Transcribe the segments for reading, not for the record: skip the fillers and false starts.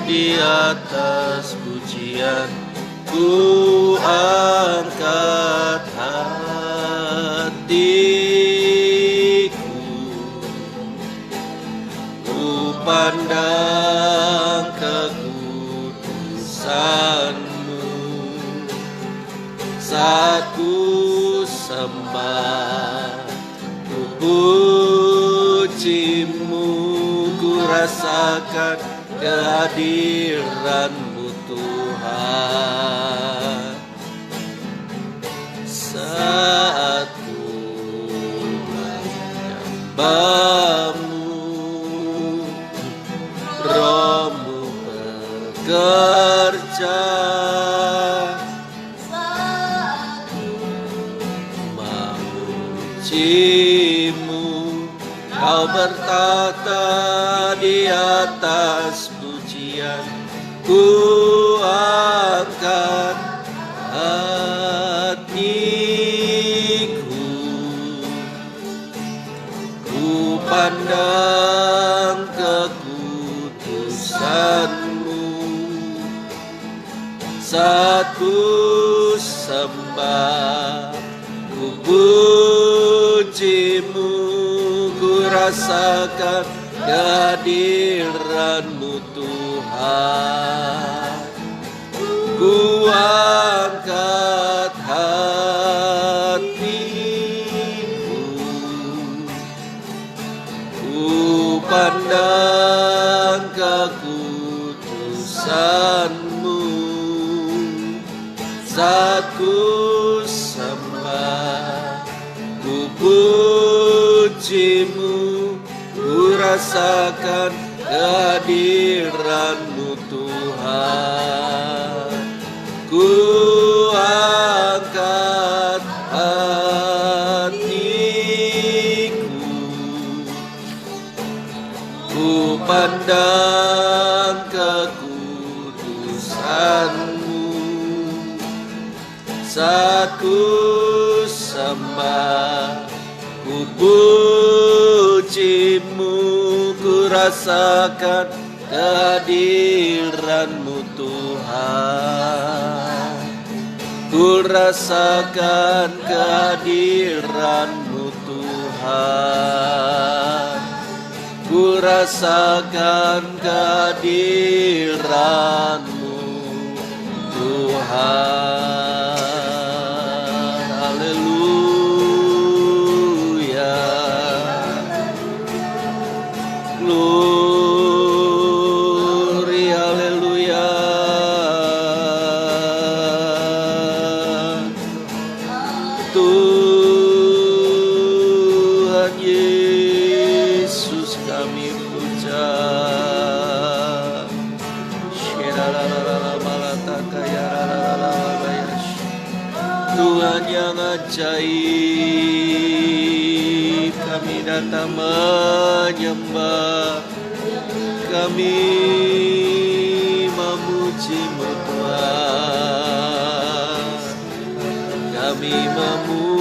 di atas pujian, ku angkat hatiku, ku pandang kekudusan-Mu. Saat ku sembah, ku puji-Mu, ku rasakan kehadiran-Mu Tuhan. Saat ku menyembah-Mu, Roh-Mu bekerja, memuji-Mu, Kau bertata di atas pujian, ku angkat hatiku, ku pandang kekudusan-Mu. Saat ku sembah, ku puji-Mu, ku rasakan kehadiran-Mu Tuhan. Ku angkat hatiku, ku pandang kekudusan-Mu. Saat ku sembah, ku puji-Mu, ku rasakan kehadiran-Mu Tuhan. Ku angkat hatiku, ku pandang kekudusan-Mu. Saat ku sembah, ku puji-Mu, ku rasakan kehadiran-Mu Tuhan. Ku rasakan kehadiran-Mu Tuhan. Ku rasakan kehadiran-Mu Tuhan. Haleluya. Glory, haleluya. Tuhan Yesus kami puja. Tuhan yang ajaib, kami datang menyembah, kami memuji-Mu Tuhan, kami memuja-Mu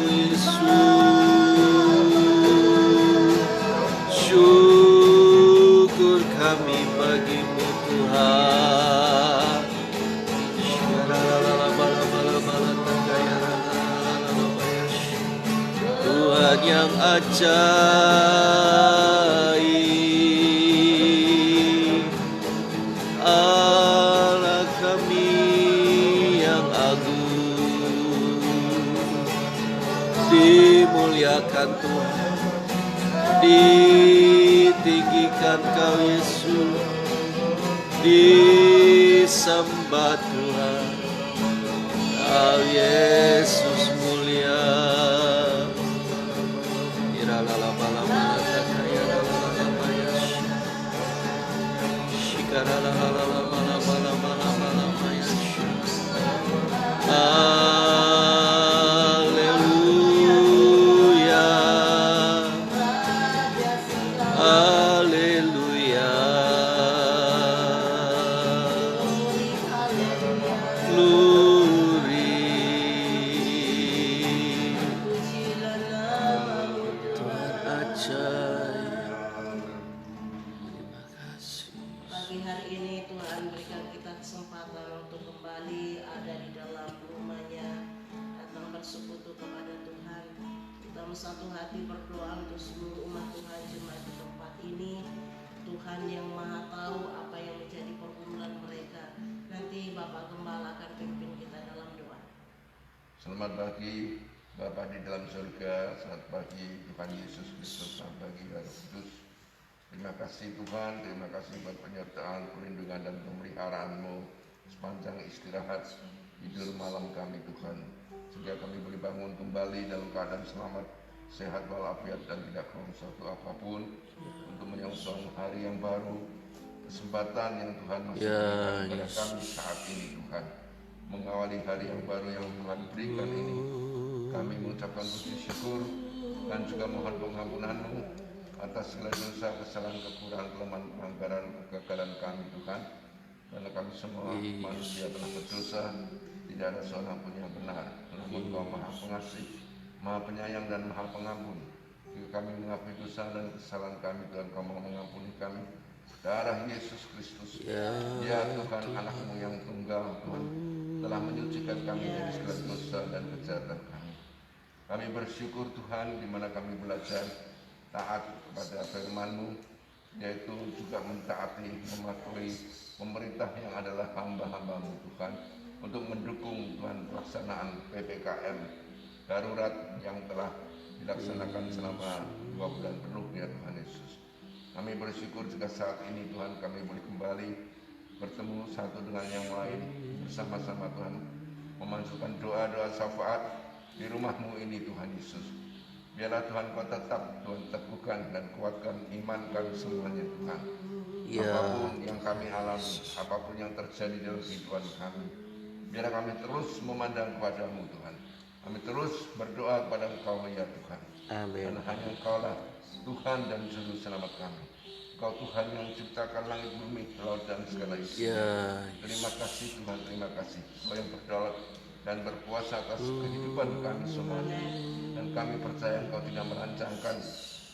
Yesus. Syukur kami bagi-Mu Tuhan. Tuhan yang ajaib, Allah kami yang agung, dimuliakan Tuhan, ditinggikan Kau Yesus, disembah Tuhan, Kau Yesus mulia. Haleluya, haleluya. Glory, bersekutu kepada Tuhan. Kita satu hati berdoa untuk seluruh umat Tuhan jemaat di tempat ini. Tuhan yang Maha tahu apa yang menjadi pergumulan mereka. Nanti Bapak Gembala akan pimpin kita dalam doa. Selamat pagi Bapa di dalam surga, selamat pagi Tuhan Yesus Kristus, selamat pagi Roh Kudus. Terima kasih Tuhan, terima kasih buat penyertaan, perlindungan dan pemeliharaan-Mu sepanjang istirahat tidur malam kami Tuhan, sehingga kami boleh bangun kembali dalam keadaan selamat, sehat walafiat dan tidak kurang suatu apapun untuk menyongsong hari yang baru, kesempatan yang Tuhan masih berikan kepada kami saat ini Tuhan, mengawali hari yang baru yang Tuhan berikan ini. Kami mengucapkan puji syukur dan juga mohon pengampunan-Mu atas segala dosa, kesalahan, kekurangan, kelemahan, pelanggaran, kegagalan kami Tuhan. Karena kami semua manusia telah berdosa, tidak ada seorang pun yang benar. Namun Engkau Maha Pengasih, Maha Penyayang dan Maha Pengampun. Jika kami mengakui dosa dan kesalahan kami, Tuhan Kau mau mengampuni kami. Darah Yesus Kristus, ya Tuhan, anak-Mu yang tunggal Tuhan, telah menyucikan kami dari segala dosa dan kejahatan kami. Kami bersyukur Tuhan di mana kami belajar taat kepada firman-Mu, yaitu juga mentaati, mematuhi pemerintah yang adalah hamba-hamba-Mu Tuhan, untuk mendukung Tuhan pelaksanaan PPKM darurat yang telah dilaksanakan selama 2 bulan penuh ya Tuhan Yesus. Kami bersyukur juga saat ini Tuhan kami boleh kembali bertemu satu dengan yang lain bersama-sama Tuhan, memasukkan doa-doa syafaat di rumah-Mu ini Tuhan Yesus. Biarlah Tuhan Kau tetap Tuhan teguhkan dan kuatkan iman kami semuanya Tuhan. Apapun yang kami alami, apapun yang terjadi dalam kehidupan kami, biarlah kami terus memandang kepada-Mu Tuhan. Kami terus berdoa kepada Engkau ya Tuhan. Amin. Karena hanya Engkau-lah Tuhan dan Juru Selamat kami. Engkau Tuhan yang menciptakan langit bumi, laut dan segala isinya. Terima kasih Tuhan, terima kasih. Engkau yang berdaulat dan berkuasa atas kehidupan kami semuanya. Dan kami percaya Engkau tidak merancangkan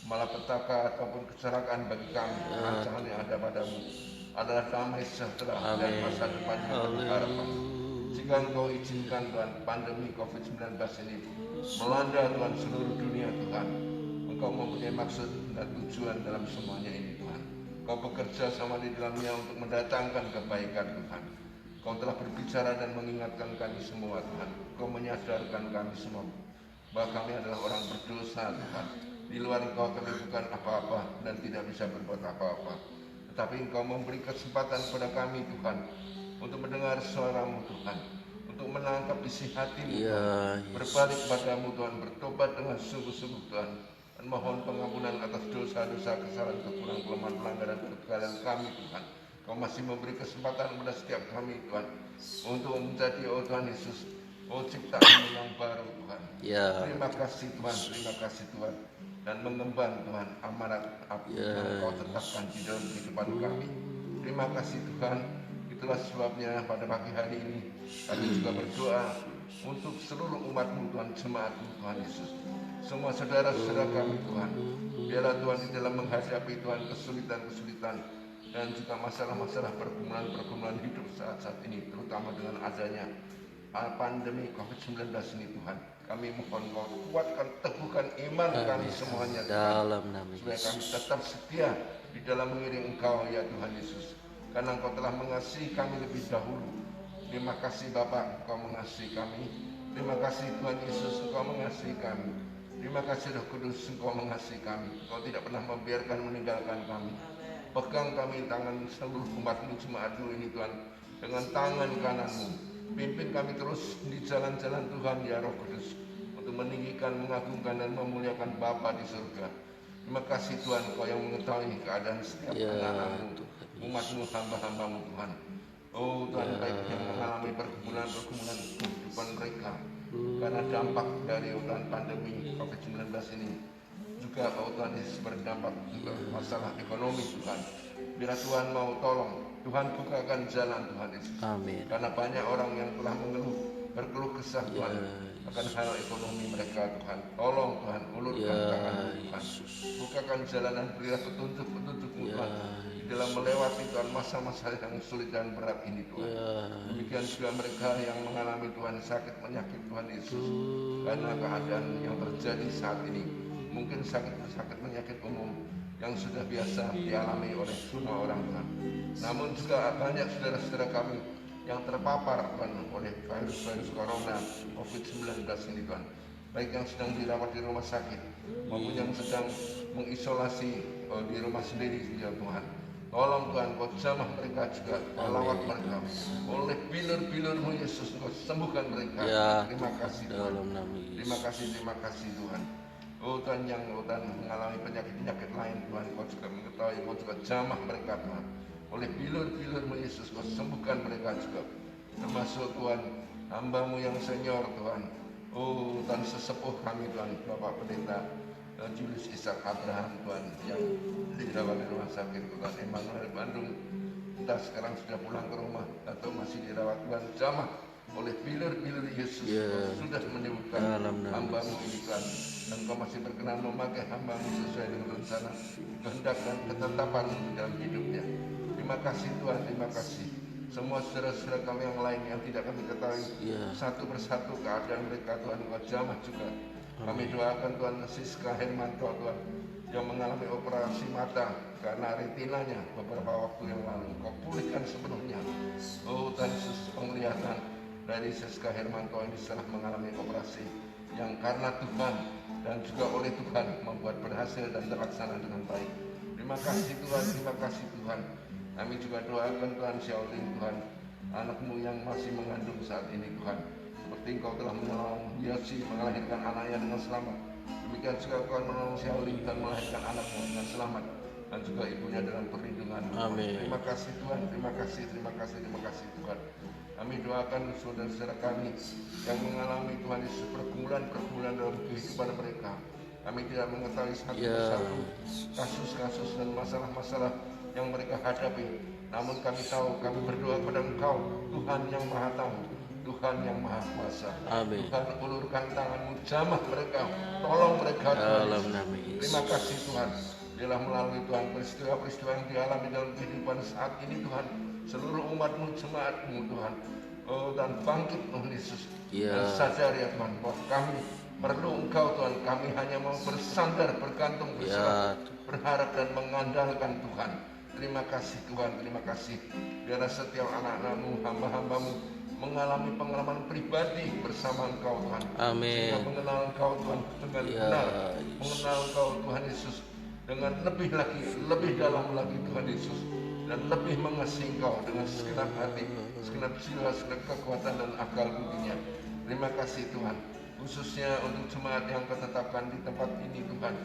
malapetaka ataupun kecelakaan bagi kami. Rancangan yang ada padamu adalah damai sejahtera dan masa depan yang berharapan. Jika Engkau izinkan Tuhan pandemi COVID-19 ini melanda Tuhan seluruh dunia Tuhan, Engkau mempunyai maksud dan tujuan dalam semuanya ini Tuhan. Engkau bekerja sama di dalamnya untuk mendatangkan kebaikan Tuhan. Engkau telah berbicara dan mengingatkan kami semua Tuhan. Engkau menyadarkan kami semua bahwa kami adalah orang berdosa Tuhan. Di luar Engkau kami bukan apa-apa dan tidak bisa berbuat apa-apa. Tetapi Engkau memberi kesempatan kepada kami Tuhan untuk mendengar suara-Mu Tuhan, untuk menangkap isi hati-Mu Tuhan, berbalik padamu Tuhan, bertobat dengan sungguh-sungguh Tuhan, dan mohon pengampunan atas dosa-dosa, kesalahan, kekurangan, kelemahan, pelanggaran, kegagalan kami Tuhan. Kau masih memberi kesempatan kepada setiap kami Tuhan untuk menjadi Tuhan Yesus, ciptaan yang baru Tuhan. Terima kasih Tuhan, terima kasih Tuhan, dan mengemban Tuhan amanat apa yang Kau tetapkan di dalam kehidupan kami. Terima kasih Tuhan. Itulah sebabnya pada pagi hari ini kami juga berdoa untuk seluruh umat-Mu Tuhan, jemaat-Mu Tuhan Yesus, semua saudara-saudara kami Tuhan. Biarlah Tuhan di dalam menghadapi Tuhan kesulitan-kesulitan dan juga masalah-masalah pergumulan-pergumulan hidup saat ini, terutama dengan adanya pandemi COVID-19 ini Tuhan, kami mohon Kau kuatkan, teguhkan iman kami semuanya Tuhan, supaya kami tetap setia di dalam mengiring Engkau ya Tuhan Yesus, karena Engkau telah mengasihi kami lebih dahulu. Terima kasih Bapa, Engkau mengasihi kami. Terima kasih Tuhan Yesus, Engkau mengasihi kami. Terima kasih Roh Kudus, Engkau mengasihi kami. Engkau tidak pernah membiarkan meninggalkan kami. Pegang kami tangan seluruh umat-Mu, jemaat-Mu ini Tuhan, dengan tangan kanan-Mu. Pimpin kami terus di jalan-jalan Tuhan ya Roh Kudus, untuk meninggikan, mengagungkan dan memuliakan Bapa di surga. Terima kasih Tuhan, Kau yang mengetahui keadaan setiap anak-Mu, umat-Mu, hamba-hamba-Mu Tuhan. Oh Tuhan, baik yang mengalami pergumulan-pergumulan kehidupan mereka karena dampak dari Tuhan pandemi COVID-19 ini. Juga Tuhan Yesus berdampak juga masalah ekonomi Tuhan. Bila Tuhan mau tolong, Tuhan bukakan jalan Tuhan Yesus. Amin. Karena banyak orang yang telah berkeluh kesah Tuhan akan hal ekonomi mereka Tuhan. Tolong Tuhan, ulurkan tangan Tuhan. Bukakan jalan dan berilah petunjuk-petunjuk Tuhan di di dalam melewati Tuhan masa-masa yang sulit dan berat ini Tuhan. Demikian juga mereka yang mengalami Tuhan sakit penyakit Tuhan Yesus, karena keadaan yang terjadi saat ini. Mungkin sakit penyakit umum yang sudah biasa dialami oleh semua orang Tuhan. Namun juga banyak saudara-saudara kami yang terpapar Tuhan oleh virus corona COVID-19 ini Tuhan, baik yang sedang dirawat di rumah sakit maupun yang sedang mengisolasi di rumah sendiri ya Tuhan. Tolong Tuhan, Kau jamah mereka juga, Kau lawat mereka oleh bilur-bilur-Mu Yesus, Kau sembuhkan mereka. Terima kasih Tuhan. Terima kasih Tuhan. Oh Tuhan, yang Tuhan mengalami penyakit-penyakit lain Tuhan, Kau juga mengetahui, Kau juga jamah mereka Tuhan. Oleh bilur-bilur-Mu Yesus, Kau sembuhkan mereka juga. Termasuk Tuhan, hamba-Mu yang senior Tuhan. Oh Tuhan, sesepuh kami Tuhan, Bapak Pendeta Julius Ishak Abraham Tuhan, yang dirawat di rumah sakit Tuhan Emmanuel Bandung. Entah sekarang sudah pulang ke rumah atau masih dirawat Tuhan, jamah oleh bilur-bilur Yesus. Kau sudah menyembuhkan hamba-Mu ini Tuhan, dan Kau masih berkenan memakai hamba-Mu sesuai dengan rencana, kehendak dan ketetapan dalam hidupnya. Terima kasih Tuhan, terima kasih. Semua saudara-saudara kami yang lain yang tidak kami ketahui satu persatu keadaan mereka Tuhan, Kau jamah juga. Kami doakan Tuhan Siska Hermanto Tuhan, yang mengalami operasi mata karena retinanya beberapa waktu yang lalu. Kau pulihkan sepenuhnya. Oh Tuhan Yesus, penglihatan dari Siska Hermanto ini setelah mengalami operasi yang karena Tuhan dan juga oleh Tuhan membuat berhasil dan terlaksana dengan baik. Terima kasih Tuhan, terima kasih Tuhan. Kami juga doakan Tuhan Xiaolin Tuhan, anak-Mu yang masih mengandung saat ini Tuhan. Seperti Engkau telah menolong Yosi melahirkan anaknya dengan selamat, demikian juga Engkau menolong Xiaolin dan melahirkan anaknya dengan selamat, dan juga ibunya dalam perlindungan. Terima kasih Tuhan, terima kasih Tuhan. Kami doakan saudara-saudara kami yang mengalami Tuhan Yesus pergumulan dalam kehidupan mereka. Kami tidak mengetahui satu persatu kasus-kasus dan masalah-masalah yang mereka hadapi. Namun kami tahu, kami berdoa kepada Engkau, Tuhan yang Maha Tahu, Tuhan yang Maha Kuasa. Tuhan, ulurkan tangan-Mu, jamah mereka, tolong mereka Tuhan. Terima kasih Tuhan. Biarlah melalui Tuhan peristiwa-peristiwa yang dialami dalam kehidupan saat ini Tuhan, seluruh umat-Mu, jemaat-Mu Tuhan, dan bangkit Tuhan Yesus. Dan sadar ya Tuhan, bahwa kami perlu Engkau Tuhan. Kami hanya mau bersandar, bergantung, berserah, berharap dan mengandalkan Tuhan. Terima kasih Tuhan, terima kasih. Biarlah setiap anak-anak-Mu, hamba-hamba-Mu mengalami pengalaman pribadi bersama Engkau Tuhan. Sehingga mengenal Engkau Tuhan dengan benar, mengenal Engkau Tuhan Yesus dengan lebih lagi, lebih dalam lagi Tuhan Yesus, dan lebih mengasihi Engkau dengan segenap hati, segenap jiwa, segenap kekuatan dan akal budinya. Terima kasih Tuhan, khususnya untuk jemaat yang Kau tetapkan di tempat ini Tuhan.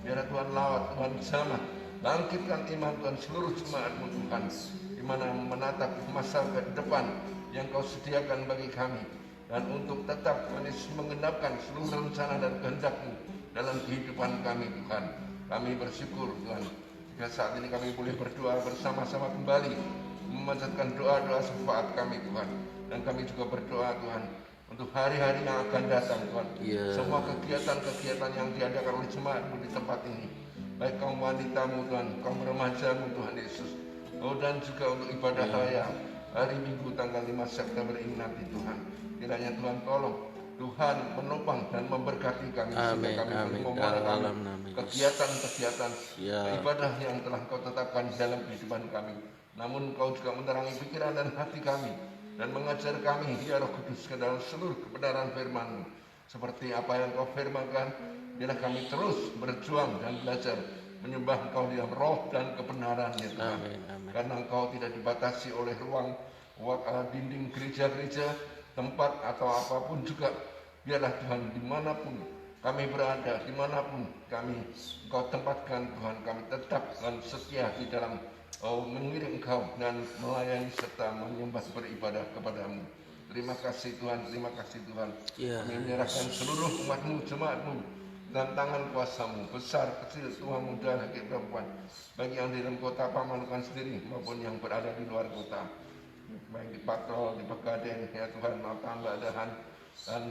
Biar Tuhan lawat, Tuhan jamah, bangkitkan iman Tuhan seluruh jemaat-Mu Tuhan, di mana menatap masa ke depan yang Kau sediakan bagi kami, dan untuk tetap Tuhan Yesus menggenapkan seluruh rencana dan kehendak-Mu dalam kehidupan kami Tuhan. Kami bersyukur Tuhan, jika saat ini kami boleh berdoa bersama-sama kembali, memanjatkan doa-doa syafaat kami Tuhan. Dan kami juga berdoa Tuhan untuk hari-hari yang akan datang Tuhan. Semua kegiatan-kegiatan yang diadakan oleh jemaat-Mu di tempat ini, baik kaum wanita-Mu Tuhan, kaum remaja-Mu Tuhan Yesus, dan juga untuk ibadah raya hari Minggu tanggal 5 September ini nanti Tuhan. Kiranya Tuhan tolong, Tuhan menopang dan memberkati kami, sehingga kami boleh memulakan kegiatan-kegiatan ibadah yang telah Kau tetapkan dalam kehidupan kami. Namun Kau juga menerangi pikiran dan hati kami, dan mengajar kami ya Roh Kudus ke dalam seluruh kebenaran firman-Mu. Seperti apa yang Kau firmankan, biarlah kami terus berjuang dan belajar menyembah Engkau dalam roh dan kebenaran ya Tuhan. Karena Engkau tidak dibatasi oleh ruang dinding gereja-gereja, tempat atau apapun juga. Biarlah Tuhan, dimanapun kami berada, dimanapun kami Engkau tempatkan Tuhan, kami tetap dan setia di dalam mengiring Engkau dan melayani serta menyembah beribadah kepada-Mu. Terima kasih Tuhan, terima kasih Tuhan. Kami menyerahkan seluruh umat-Mu, jemaat-Mu dan tangan kuasa-Mu, besar, kecil, tua, muda, laki, perempuan, bagi yang di dalam kota Pamanukan sendiri maupun yang berada di luar kota, baik di Patrol, di Pegadaian ya Tuhan, Matambak, Dahan, dan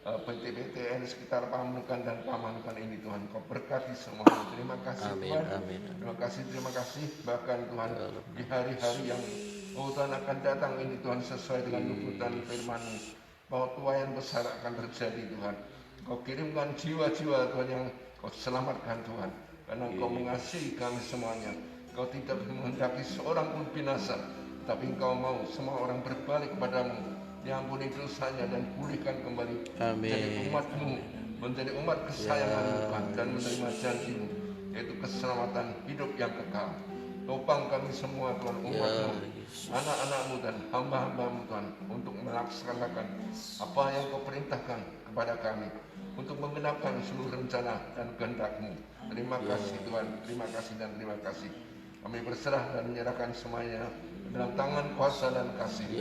PT-PTN sekitar Pamunukan dan Pamanukan ini Tuhan, Kau berkati semuanya. Terima kasih Amin, Tuhan. amin. Terima kasih. Bahkan Tuhan, di hari-hari yang Tuhan akan datang ini Tuhan, sesuai dengan nubuatan firman-Mu, bahwa tuaian besar akan terjadi Tuhan. Kau kirimkan jiwa-jiwa Tuhan yang Kau selamatkan Tuhan, karena Kau mengasihi kami semuanya. Kau tidak menghendaki seorang pun binasa, tapi Engkau mau semua orang berbalik kepadamu, diampuni dosanya dan pulihkan kembali menjadi umat-Mu, menjadi umat kesayangan-Mu Tuhan, dan menerima janji-Mu, yaitu keselamatan hidup yang kekal. Topang kami semua Tuhan, umat-Mu, anak-anak-Mu dan hamba-hamba-Mu Tuhan, untuk melaksanakan apa yang Kau perintahkan kepada kami, untuk menggenapkan seluruh rencana dan kehendak-Mu. Terima kasih Tuhan, terima kasih dan terima kasih. Kami berserah dan menyerahkan semuanya dalam tangan kuasa dan kasih.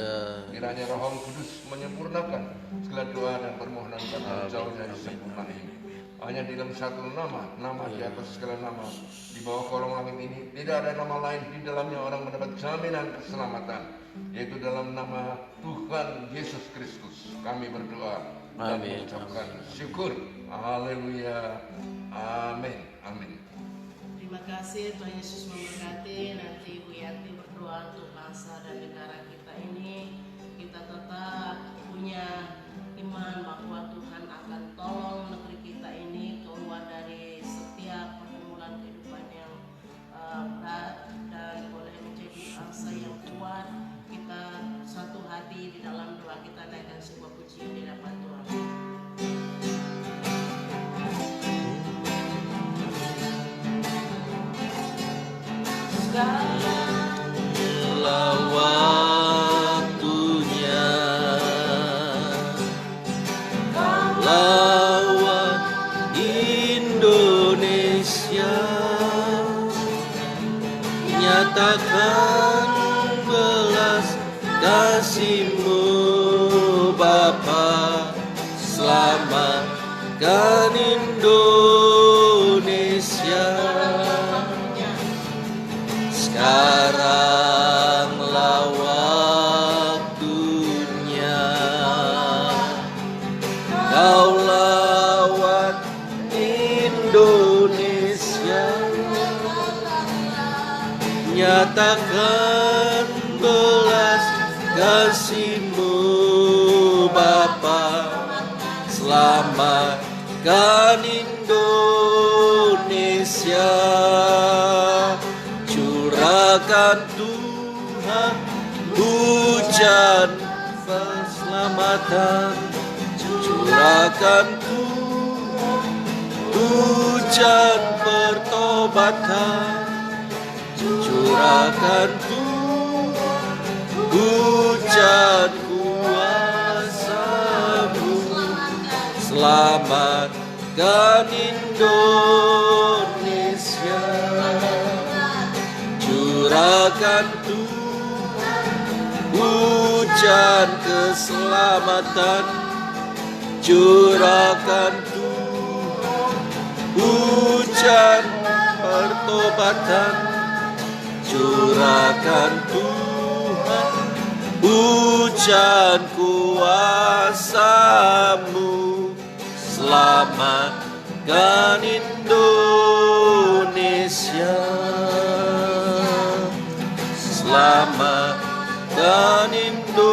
Kiranya Roh Kudus menyempurnakan segala doa dan permohonan kami jauh dari sempurna ini. Hanya di dalam satu nama, nama di atas segala nama, di bawah kolong langit ini tidak ada nama lain di dalamnya orang mendapat jaminan keselamatan, yaitu dalam nama Tuhan Yesus Kristus kami berdoa dan mengucapkan syukur. Haleluya. Amin. Amin. Terima kasih, Tuhan Yesus memberkati. Nanti Ibu Yanti berdoa untuk bangsa dan negara kita ini. Kita tetap punya iman bahwa Tuhan akan tolong negeri kita ini keluar dari setiap pergumulan kehidupan yang berat, dan boleh menjadi bangsa yang kuat. Kita satu hati di dalam doa, kita naikkan sebuah pujian di hadapan Tuhan. Inilah waktunya, lawan Indonesia, nyatakan belas kasih-Mu Bapa, selamatkan Indonesia. Sekaranglah waktunya, Kau lawan Indonesia, nyatakan belas kasih-Mu Bapa, selamatkan Indonesia. Curahkan Tuhan hujan keselamatan, curahkan Tuhan hujan pertobatan, curahkan Tuhan hujan kuasa-Mu, selamatkan Indonesia. Curahkan Tuhan hujan keselamatan, curahkan Tuhan hujan pertobatan, curahkan Tuhan hujan kuasa-Mu, selamatkan Indonesia. Selamatkan Indonesia.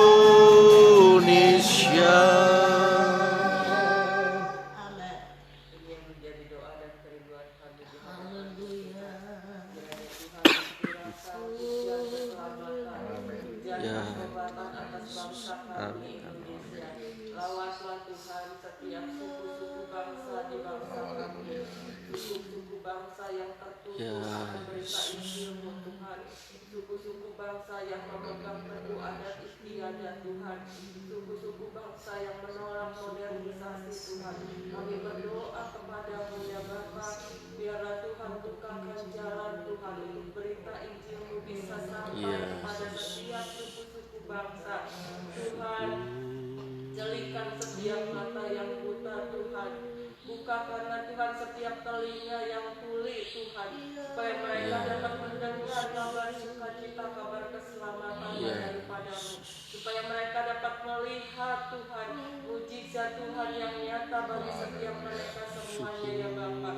Amin. Ini yang menjadi doa dan kerinduan kami. Haleluya. Jangan kekuatan atas bangsa kami Indonesia. Lawanlah Tuhan setiap suku-suku bangsa di bangsa kami. Suku-suku bangsa yang tertutup akan berita Injil-Mu Tuhan. Suku-suku bangsa yang memegang teguh adat istiadat Tuhan. Suku-suku bangsa yang menolak modernisasi Tuhan. Kami berdoa kepada-Mu ya Bapa, biarlah Tuhan bukakan jalan Tuhan untuk berita Injil-Mu bisa sampai kepada setiap suku-suku bangsa. Tuhan, jelikan setiap mata yang buta Tuhan. Bukakan Bukakanlah Tuhan setiap telinga yang tuli Tuhan, supaya mereka Ya. dapat mendengar kabar sukacita, kabar keselamatan Ya. daripadamu, supaya mereka dapat melihat Tuhan mujizat Tuhan yang nyata bagi setiap mereka semuanya ya Bapa.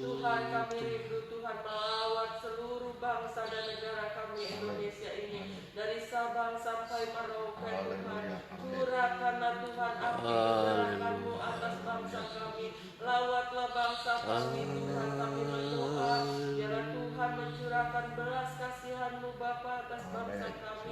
Tuhan, kami rindu Tuhan melawat seluruh bangsa dan negara kami Indonesia ini, dari Sabang sampai Merauke Tuhan. Curahkanlah Tuhan api kegerakanmu atas bangsa kami. Lawatlah bangsa kami Tuhan, kami berdoa biarlah Tuhan mencurahkan belas kasihan-Mu Bapa atas bangsa kami,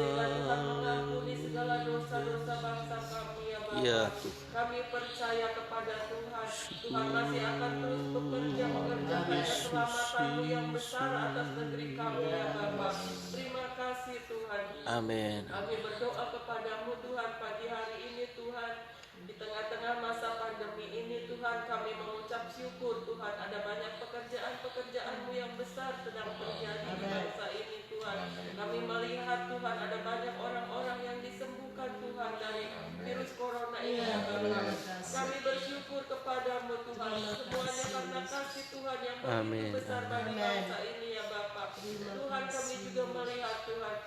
sehingga Tuhan mengampuni segala dosa-dosa bangsa kami ya Bapa. Ya. Kami percaya kepada Tuhan, Tuhan masih akan terus bekerja mengerjakan keselamatan-Mu yang besar atas negeri kami ya Bapa. Terima kasih Tuhan. Amin. Kami berdoa kepadamu Tuhan pagi hari ini Tuhan. Di tengah-tengah masa pandemi ini Tuhan, kami mengucap syukur Tuhan, ada banyak pekerjaan-pekerjaan-Mu yang besar sedang terjadi di bangsa ini Tuhan. Kami melihat Tuhan ada banyak orang-orang yang disembuhkan Tuhan dari virus corona ini ya Bapa. Kami bersyukur kepadamu Tuhan, semuanya karena kasih Tuhan yang begitu besar bagi bangsa ini ya Bapa. Tuhan, kami juga melihat Tuhan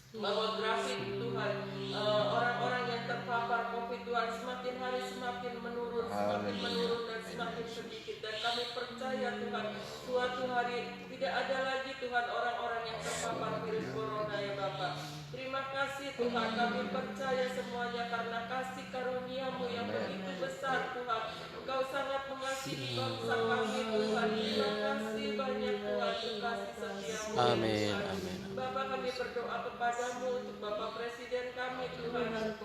bahwa grafik Tuhan orang-orang yang terpapar COVID Tuhan semakin hari semakin menurun dan semakin sedikit, dan kami percaya Tuhan suatu hari tidak ada lagi Tuhan orang-orang yang terpapar virus corona ya Bapa. Terima kasih Tuhan, kami percaya semuanya karena kasih karunia-Mu yang begitu besar Tuhan. Engkau sangat mengasihi bangsa kami Tuhan. Terima kasih banyak Tuhan untuk kasih setia-Mu. Amin. Amin. Bapak, kami berdoa kepadamu untuk Bapak Presiden kami Tuhan.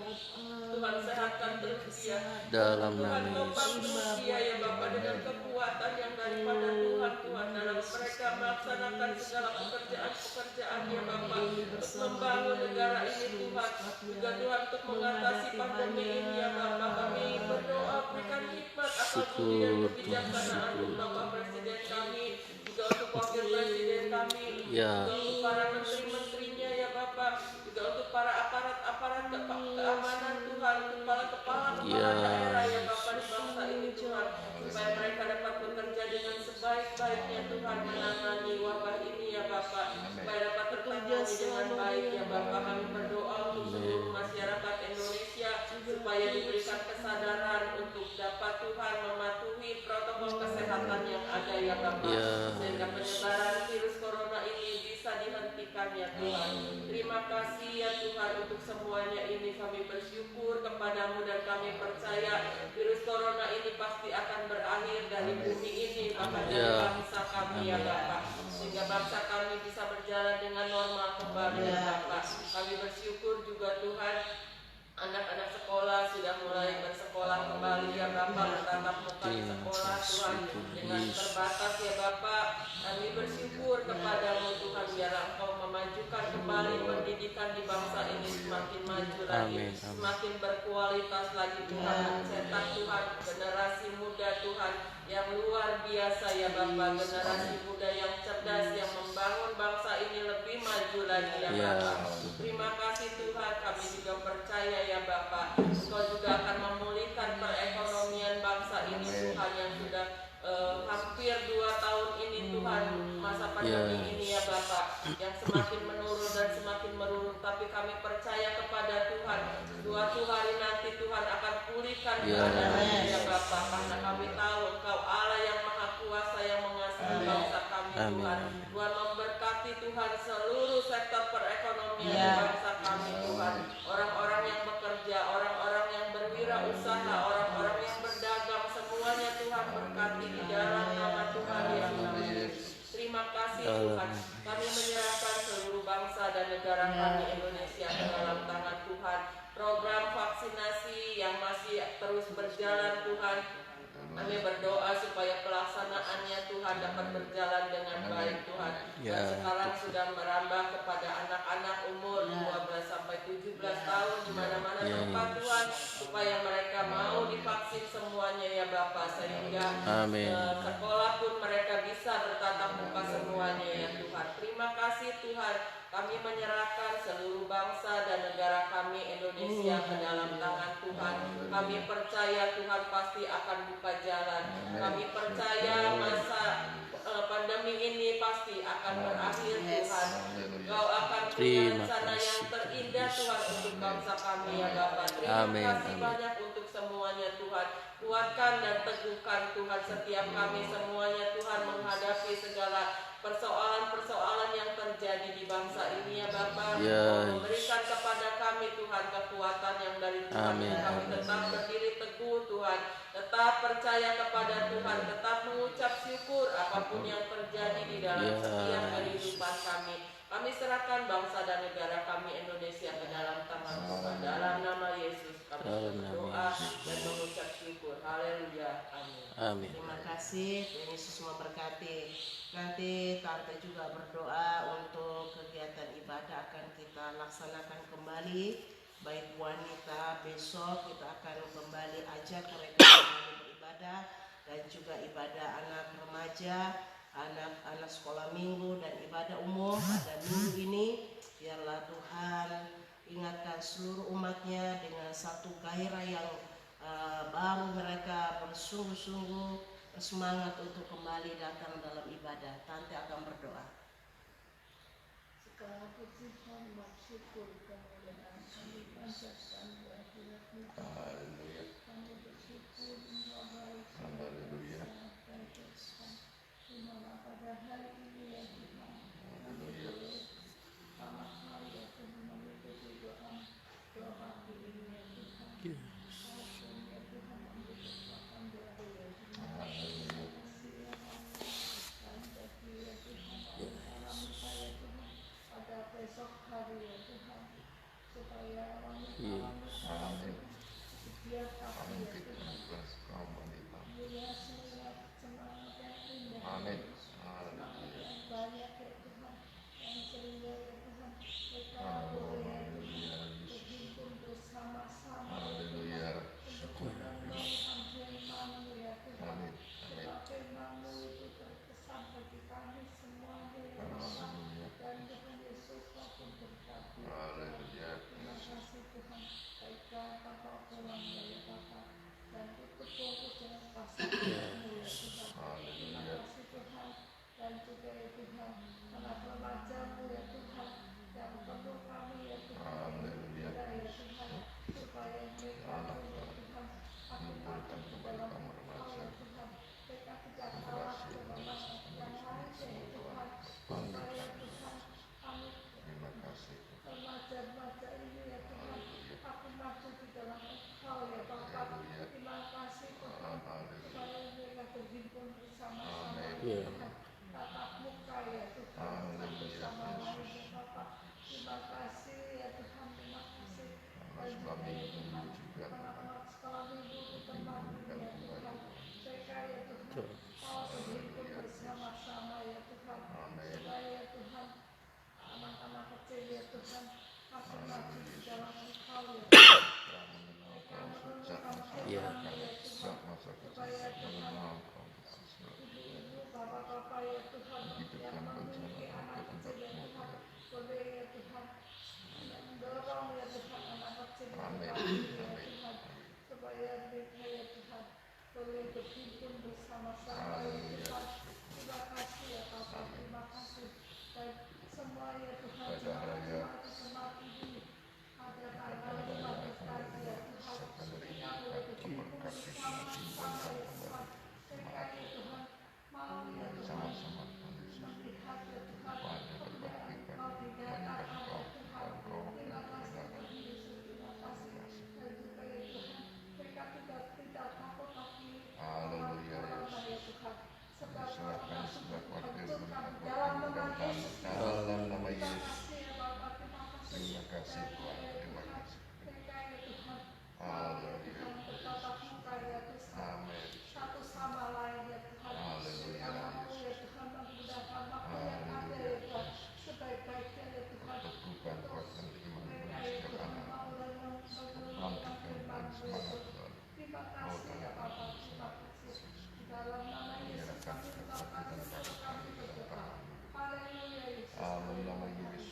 Tuhan sehatkan terus dia. Dalam Tuhan nama topang terus dia ya Bapak dengan kekuatan yang daripada Tuhan Tuhan dalam mereka melaksanakan segala pekerjaan-pekerjaan ya Bapak untuk membangun negara ini Tuhan. Juga Tuhan untuk mengatasi pandemi ini ya Bapak. Kami berdoa berikan hikmat akal budi dan kebijaksanaan untuk Bapak Presiden kami, juga untuk Wakil Presiden kami, Ya. juga untuk para menteri-menterinya ya Bapak, juga untuk para aparat-aparat keamanan Tuhan, untuk para kepala-kepala daerah ya Bapak di bangsa ini Tuhan, supaya mereka dapat bekerja dengan sebaik-baiknya Tuhan menangani wabah ini ya Bapak, supaya dapat tertangani dengan baik ya Bapak. Kami berdoa untuk seluruh masyarakat Indonesia supaya diberikan kesadaran untuk dapat Tuhan mematuhi protokol kesehatan yang ada ya Bapak, sehingga penyebaran virus corona ini bisa dihentikan ya Tuhan. Terima kasih ya Tuhan untuk semuanya ini. Kami bersyukur kepadamu dan kami percaya virus corona ini pasti akan berakhir dari bumi ini, bahkan dari bangsa kami ya Bapak, sehingga bangsa kami bisa berjalan dengan normal kembali ya Bapak. Kami bersyukur juga Tuhan anak-anak sekolah sudah mulai bersekolah kembali ya Bapak, bertatap muka di sekolah Tuhan dengan terbatas ya Bapak. Kami bersyukur kepadamu Tuhan, biarlah Engkau memajukan kembali pendidikan di bangsa ini semakin maju lagi, semakin berkualitas lagi Tuhan, mencetak Tuhan generasi muda Tuhan yang luar biasa ya Bapak, generasi muda yang cerdas yang membangun bangsa ini lebih maju lagi ya Bapak. Terima kasih Tuhan, kami juga percaya ya Bapak, Engkau juga akan memulihkan perekonomian bangsa ini Tuhan, yang sudah hampir 2 tahun ini Tuhan, masa pandemi ini ya Bapak, yang semakin menurun dan semakin menurun, tapi kami percaya kepada Tuhan, suatu hari nanti Tuhan akan pulihkan keadaan ini ya Bapak, karena kami tahu Engkau Allah yang Maha Kuasa yang mengasihi bangsa kami Tuhan. Tuhan memberkati Tuhan seluruh sektor perekonomian di bangsa kami Tuhan, orang-orang yang bekerja, orang-orang yang berwirausaha, orang-orang yang berdagang, semuanya Tuhan berkati di dalam nama Tuhan Yesus. Terima kasih Tuhan, kami menyerahkan seluruh bangsa dan negara kami Indonesia ke dalam tangan Tuhan. Program vaksinasi yang masih terus berjalan Tuhan, kami berdoa supaya pelaksanaannya Tuhan dapat berjalan dengan baik Tuhan. Dan sekarang sudah merambah kepada anak-anak umur 12 sampai 17 tahun di mana-mana tempat Tuhan, supaya mereka mau divaksin semuanya ya Bapak. Bapa, sehingga Amin. sekolah pun mereka bisa bertatap muka semuanya ya Tuhan. Terima kasih Tuhan, kami menyerahkan seluruh bangsa dan negara kami Indonesia ke dalam tangan Tuhan. Kami percaya Tuhan pasti akan buka jalan. Kami percaya masa pandemi ini pasti akan berakhir Tuhan. Kau akan punya Terima rencana yang kasih, terindah Tuhan Tuhan Yesus. untuk bangsa kami ya Bapa. Terima Amin, kasih amin. banyak untuk semuanya Tuhan. Kuatkan dan teguhkan Tuhan setiap kami semuanya Tuhan menghadapi segala persoalan-persoalan yang terjadi di bangsa ini ya Bapa. Ya, Memberikan kepada kami Tuhan kekuatan yang dari Tuhan. Amin, Kami amin. tetap berdiri teguh Tuhan, tetap percaya kepada Tuhan, tetap mengucap syukur apapun yang terjadi di dalam Ya, setiap kehidupan kami. Kami serahkan bangsa dan negara kami Indonesia ke dalam tangan Tuhan. Dalam nama Yesus kami Dalam nama berdoa Yesus. dan mengucap syukur. Haleluya. Amin. Amin. Terima kasih, Tuhan Yesus memberkati. Nanti Tante juga berdoa untuk kegiatan ibadah akan kita laksanakan kembali. Baik wanita, besok kita akan kembali ajak mereka kembali beribadah, dan juga ibadah anak remaja, anak-anak sekolah minggu, dan ibadah umum pada minggu ini. Biarlah Tuhan ingatkan seluruh umatnya dengan satu gairah yang baru, mereka bersungguh-sungguh semangat untuk kembali datang dalam ibadah. Tante akan berdoa. Segala puji dan bersyukur kemuliaan kami panjatkan kehadirat Tuhan. Haleluya. Kami bersyukur Engkau baik, Haleluya. sangat baik ya Tuhan. Di mana pada hari ini ya Tuhan, kami boleh sama sekali ya Tuhan mengikuti doa pagi ini ya Tuhan. Maupun ya Tuhan ambil kekuatan baru ya Tuhan. Haleluya. Kasih ya kami dan bagi ya Tuhan rencana kita ya Tuhan pada besok hari ya Tuhan, supaya wanita-wanita ya Tuhan sedia kasih ya Tuhan, punya semangat yang indah Amin. semangat yang banyak ya Tuhan, yang sehingga ya Tuhan mereka boleh ya Tuhan berhimpun bersama-sama ya Tuhan untuk mendengarkan firman-Mu ya Tuhan. Amin. Sebab firman-Mu itu terkesan bagi kami semuanya ya Tuhan, dan Tuhan Yesus maupun berkati ya Tuhan. Haleluya. Terima kasih Tuhan, baiklah Bapak pulang ya Bapak, dan tutup bungkus dengan pasal-Mu ya Tuhan. Terima kasih Tuhan, dan juga ya Tuhan anak remaja-Mu ya Tuhan, yang penuh kami ya Tuhan, Haleluya. gembira ya Tuhan, supaya mereka pun ya Tuhan makin maju di dalam Engkau ya Tuhan. Mereka tidak kalah dengan yang lainnya ya Tuhan, supaya Tuhan kami Terima kasih. remaja-remaja ini ya Tuhan makin maju di dalam Engkau ya Bapak. Terima kasih Tuhan, supaya mereka berhimpun bersama-sama ya Amin. Tuhan, tatap muka ya Tuhan satu sama lain ya Bapak. Terima kasih ya Tuhan, terima kasih. Dan juga ya Tuhan anak-anak sekolah minggu di tempat ini ya Tuhan, mereka ya Tuhan mau berhimpun bersama-sama ya Tuhan, supaya ya Tuhan anak-anak kecil ya Tuhan makin maju di dalam Engkau ya Tuhan. Mereka menemukan Ya. firman-Mu ya Tuhan, supaya Tuhan ibu-ibu, bapak-bapak ya Tuhan yang memiliki anak kecil ya Tuhan, boleh ya Tuhan mendorong ya Tuhan anak kecil di tempat ini ya Tuhan, supaya mereka ya Tuhan boleh berhimpun bersama-sama ya Tuhan. Terima kasih ya Bapak, terima kasih. Dan semua ya Tuhan jemaat-jemaat di tempat ini ada tanggal 15 tadi ya Tuhan, mereka boleh berhimpun bersama-sama ya Tuhan. Mereka ya Tuhan mau ya Tuhan melihat ya Tuhan kemuliaan Engkau di dalam Amin, nama Yesus.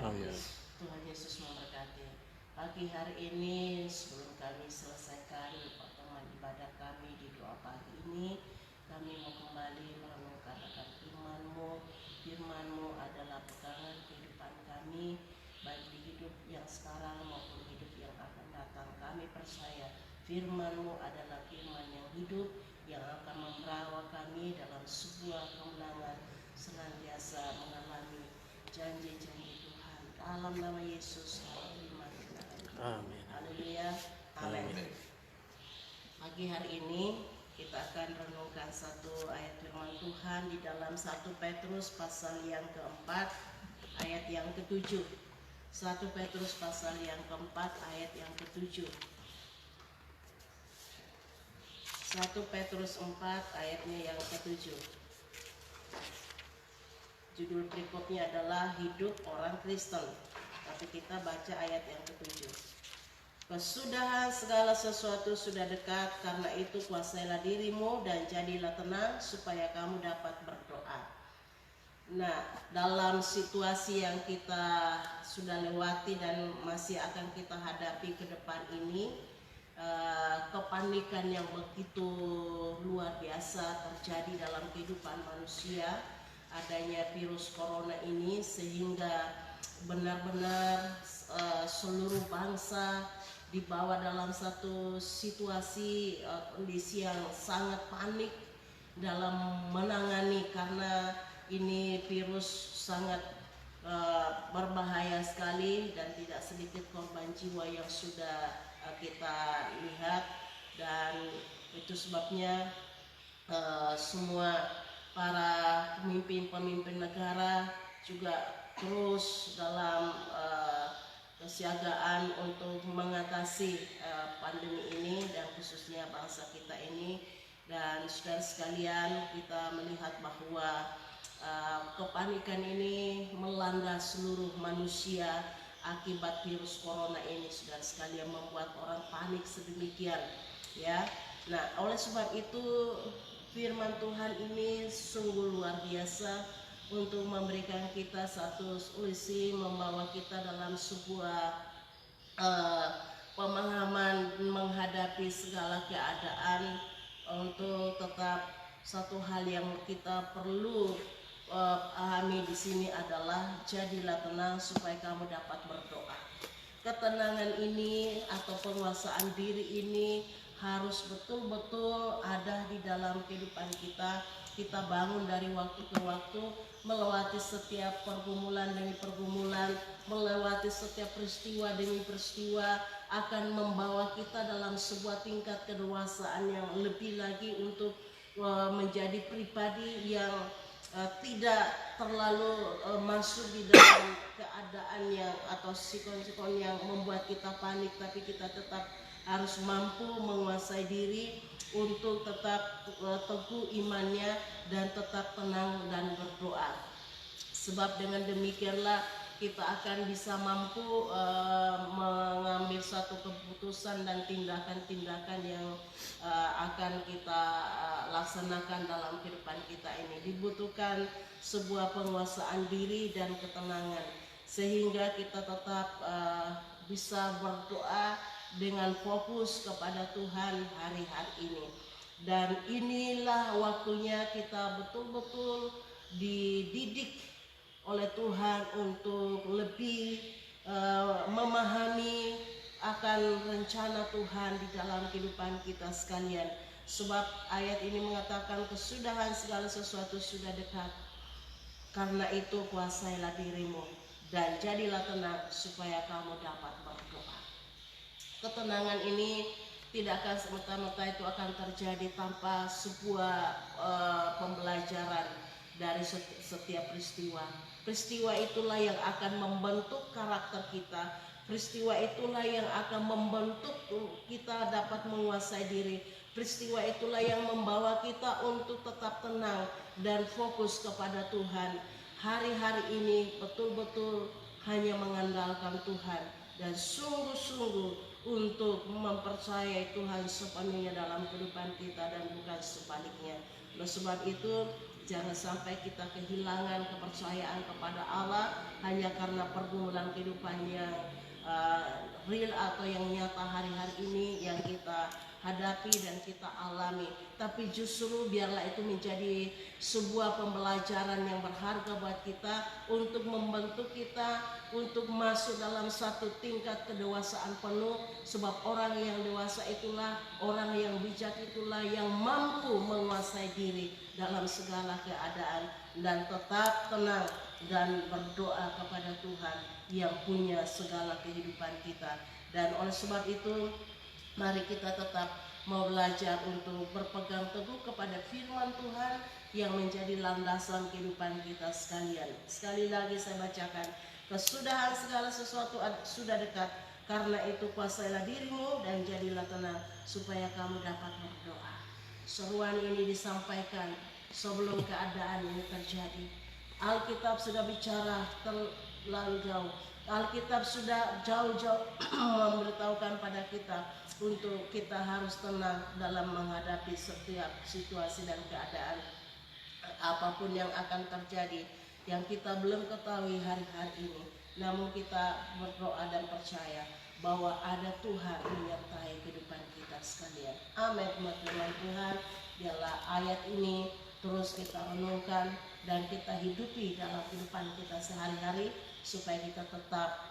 Amin. Tuhan Yesus memberkati. Pagi hari ini sebelum kami selesaikan pertemuan ibadah kami di doa pagi ini, kami mau kembali merenungkan akan firman-Mu. Firman-Mu adalah pegangan kehidupan kami, baik di hidup yang sekarang maupun hidup yang akan datang. Kami percaya firman-Mu adalah firman yang hidup, yang akan membawa kami dalam sebuah kemenangan, senantiasa mengalami janji-janji Tuhan. Dalam nama Yesus, terima kasih. Amin. Haleluya. Amin. Pagi hari ini kita akan renungkan satu ayat firman Tuhan di dalam 1 Petrus pasal yang keempat ayat yang ke-7. 1 Petrus pasal yang keempat ayat yang ke-7. 1 Petrus 4 ayatnya yang ke-7. Judul berikutnya adalah Hidup Orang Kristen. Tapi kita baca ayat yang ke-7. Kesudahan segala sesuatu sudah dekat, karena itu kuasailah dirimu dan jadilah tenang supaya kamu dapat berdoa. Nah, dalam situasi yang kita sudah lewati dan masih akan kita hadapi ke depan ini, kepanikan yang begitu luar biasa terjadi dalam kehidupan manusia, adanya virus corona ini, sehingga benar-benar seluruh bangsa dibawa dalam satu situasi kondisi yang sangat panik dalam menangani, karena ini virus sangat berbahaya sekali dan tidak sedikit korban jiwa yang sudah kita lihat. Dan itu sebabnya semua para pemimpin negara juga terus dalam kesiagaan untuk mengatasi pandemi ini, dan khususnya bangsa kita ini. Dan saudara sekalian, kita melihat bahwa kepanikan ini melanda seluruh manusia akibat virus corona ini, saudara sekalian, membuat orang panik sedemikian, ya. Nah, oleh sebab itu firman Tuhan ini sungguh luar biasa untuk memberikan kita satu solusi, membawa kita dalam sebuah pemahaman menghadapi segala keadaan. Untuk tetap satu hal yang kita perlu pahami di sini adalah jadilah tenang supaya kamu dapat berdoa. Ketenangan ini atau penguasaan diri ini harus betul-betul ada di dalam kehidupan kita. Kita bangun dari waktu ke waktu, melewati setiap pergumulan demi pergumulan, melewati setiap peristiwa demi peristiwa, akan membawa kita dalam sebuah tingkat kedewasaan yang lebih lagi untuk menjadi pribadi yang tidak terlalu masuk di dalam keadaan yang atau sikon-sikon yang membuat kita panik, tapi kita tetap harus mampu menguasai diri untuk tetap teguh imannya dan tetap tenang dan berdoa. Sebab dengan demikianlah kita akan bisa mampu mengambil suatu keputusan dan tindakan-tindakan yang akan kita laksanakan dalam kehidupan kita ini. Dibutuhkan sebuah penguasaan diri dan ketenangan, sehingga kita tetap bisa berdoa dengan fokus kepada Tuhan hari-hari ini. Dan inilah waktunya kita betul-betul dididik oleh Tuhan untuk lebih memahami akan rencana Tuhan di dalam kehidupan kita sekalian. Sebab ayat ini mengatakan kesudahan segala sesuatu sudah dekat, karena itu kuasailah dirimu dan jadilah tenang supaya kamu dapat berdoa. Ketenangan ini tidak akan semata-mata itu akan terjadi tanpa sebuah pembelajaran dari setiap peristiwa. Peristiwa itulah yang akan membentuk karakter kita. Peristiwa itulah yang akan membentuk kita dapat menguasai diri. Peristiwa itulah yang membawa kita untuk tetap tenang dan fokus kepada Tuhan. Hari-hari ini betul-betul hanya mengandalkan Tuhan dan sungguh-sungguh untuk mempercayai Tuhan sepenuhnya dalam kehidupan kita dan bukan sebaliknya. Oleh sebab itu jangan sampai kita kehilangan kepercayaan kepada Allah hanya karena pergumulan kehidupan yang real atau yang nyata hari-hari ini yang kita hadapi dan kita alami. Tapi justru biarlah itu menjadi sebuah pembelajaran yang berharga buat kita untuk membentuk kita untuk masuk dalam satu tingkat kedewasaan penuh. Sebab orang yang dewasa itulah, orang yang bijak itulah yang mampu menguasai diri dalam segala keadaan dan tetap tenang dan berdoa kepada Tuhan yang punya segala kehidupan kita. Dan oleh sebab itu mari kita tetap mau belajar untuk berpegang teguh kepada firman Tuhan yang menjadi landasan kehidupan kita sekalian. Sekali lagi saya bacakan, kesudahan segala sesuatu sudah dekat. Karena itu kuasailah dirimu dan jadilah tenang supaya kamu dapat berdoa. Seruan ini disampaikan sebelum keadaan ini terjadi. Alkitab sudah bicara terlalu jauh. Alkitab sudah jauh-jauh memberitahukan pada kita untuk kita harus tenang dalam menghadapi setiap situasi dan keadaan apapun yang akan terjadi yang kita belum ketahui hari-hari ini. Namun kita berdoa dan percaya bahwa ada Tuhan menyertai kehidupan kita sekalian. Amin. Firman Tuhan, biarlah ayat ini terus kita renungkan dan kita hidupi dalam kehidupan kita sehari-hari supaya kita tetap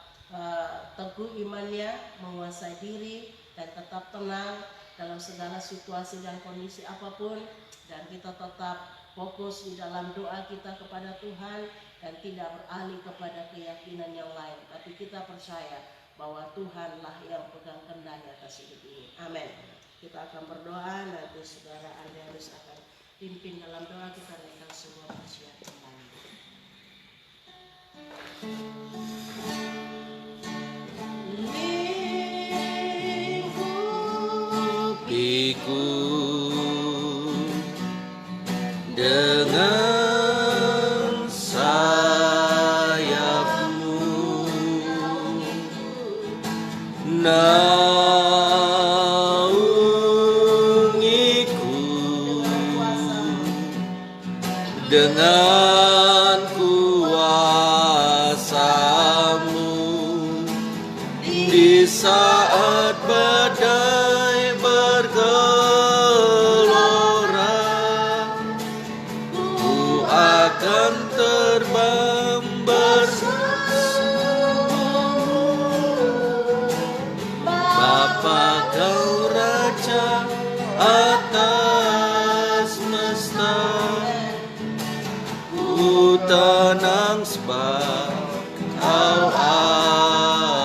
teguh imannya, menguasai diri dan tetap tenang dalam segala situasi dan kondisi apapun, dan kita tetap fokus di dalam doa kita kepada Tuhan dan tidak beralih kepada keyakinan yang lain, tapi kita percaya bahwa Tuhanlah yang pegang kendali atas hidup ini. Amin. Kita akan berdoa, nanti saudara Andreas akan pimpin dalam doa. Kita naikkan semua pujian kembali. Lingkupiku dengan sayapmu, naungiku dengan kuasa-Mu di saat badai bergelora. Ku akan terbang bersamamu, Bapa Kau Raja atas semesta. Ku tenang sebab Kau Allahku.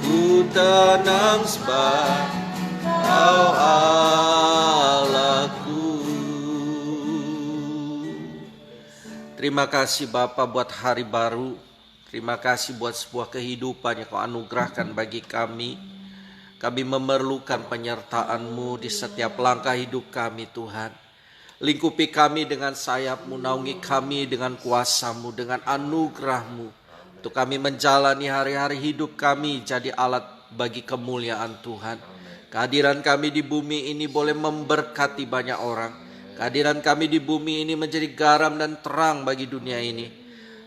Ku tenang sebab Kau Allahku. Terima kasih Bapa buat hari baru. Terima kasih buat sebuah kehidupan yang Kau anugerahkan bagi kami. Kami memerlukan penyertaan-Mu di setiap langkah hidup kami Tuhan. Lingkupi kami dengan sayap-Mu, naungi kami dengan kuasa-Mu, dengan anugerah-Mu. Untuk kami menjalani hari-hari hidup kami jadi alat bagi kemuliaan Tuhan. Kehadiran kami di bumi ini boleh memberkati banyak orang. Kehadiran kami di bumi ini menjadi garam dan terang bagi dunia ini.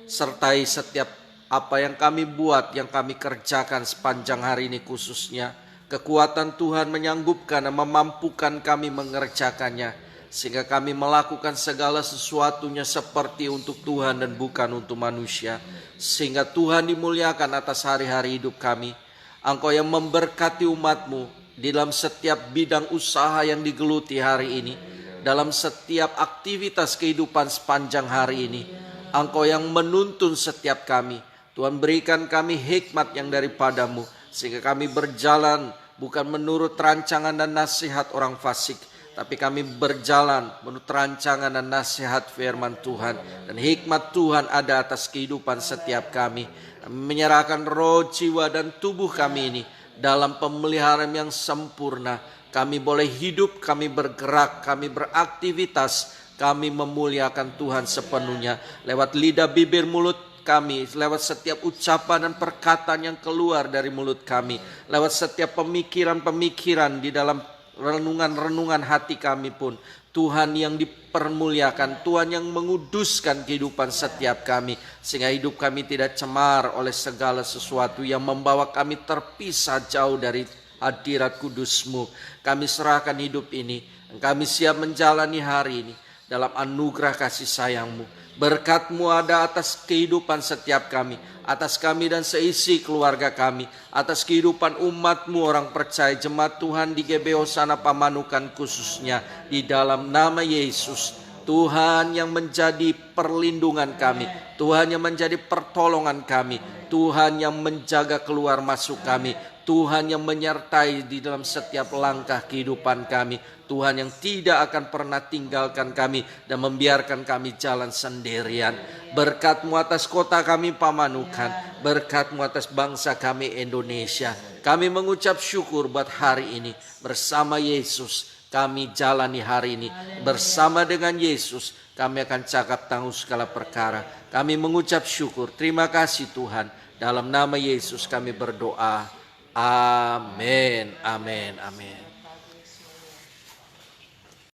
Sertai setiap apa yang kami buat, yang kami kerjakan sepanjang hari ini khususnya. Kekuatan Tuhan menyanggupkan dan memampukan kami mengerjakannya. Sehingga kami melakukan segala sesuatunya seperti untuk Tuhan dan bukan untuk manusia. Sehingga Tuhan dimuliakan atas hari-hari hidup kami. Engkau yang memberkati umat-Mu di dalam setiap bidang usaha yang digeluti hari ini. Dalam setiap aktivitas kehidupan sepanjang hari ini. Engkau yang menuntun setiap kami. Tuhan berikan kami hikmat yang daripada-Mu. Sehingga kami berjalan bukan menurut rancangan dan nasihat orang fasik. Tapi kami berjalan menurut rancangan dan nasihat firman Tuhan. Dan hikmat Tuhan ada atas kehidupan setiap kami. Kami menyerahkan roh, jiwa, dan tubuh kami ini dalam pemeliharaan yang sempurna. Kami boleh hidup, kami bergerak, kami beraktivitas. Kami memuliakan Tuhan sepenuhnya. Lewat lidah, bibir, mulut kami. Lewat setiap ucapan dan perkataan yang keluar dari mulut kami. Lewat setiap pemikiran-pemikiran di dalam renungan-renungan hati kami pun Tuhan yang dipermuliakan, Tuhan yang menguduskan kehidupan setiap kami, sehingga hidup kami tidak cemar oleh segala sesuatu yang membawa kami terpisah jauh dari hadirat kudus-Mu. Kami serahkan hidup ini, kami siap menjalani hari ini dalam anugerah kasih sayang-Mu. Berkat-Mu ada atas kehidupan setiap kami, atas kami dan seisi keluarga kami, atas kehidupan umat-Mu orang percaya jemaat Tuhan di GBO Sana Pamanukan khususnya, di dalam nama Yesus. Tuhan yang menjadi perlindungan kami, Tuhan yang menjadi pertolongan kami, Tuhan yang menjaga keluar masuk kami, Tuhan yang menyertai di dalam setiap langkah kehidupan kami, Tuhan yang tidak akan pernah tinggalkan kami dan membiarkan kami jalan sendirian. Berkat-Mu atas kota kami Pamanukan, berkat-Mu atas bangsa kami Indonesia. Kami mengucap syukur buat hari ini. Bersama Yesus kami jalani hari ini. Bersama dengan Yesus kami akan cakap tangguh segala perkara. Kami mengucap syukur. Terima kasih Tuhan. Dalam nama Yesus kami berdoa. Amin, amin, amin.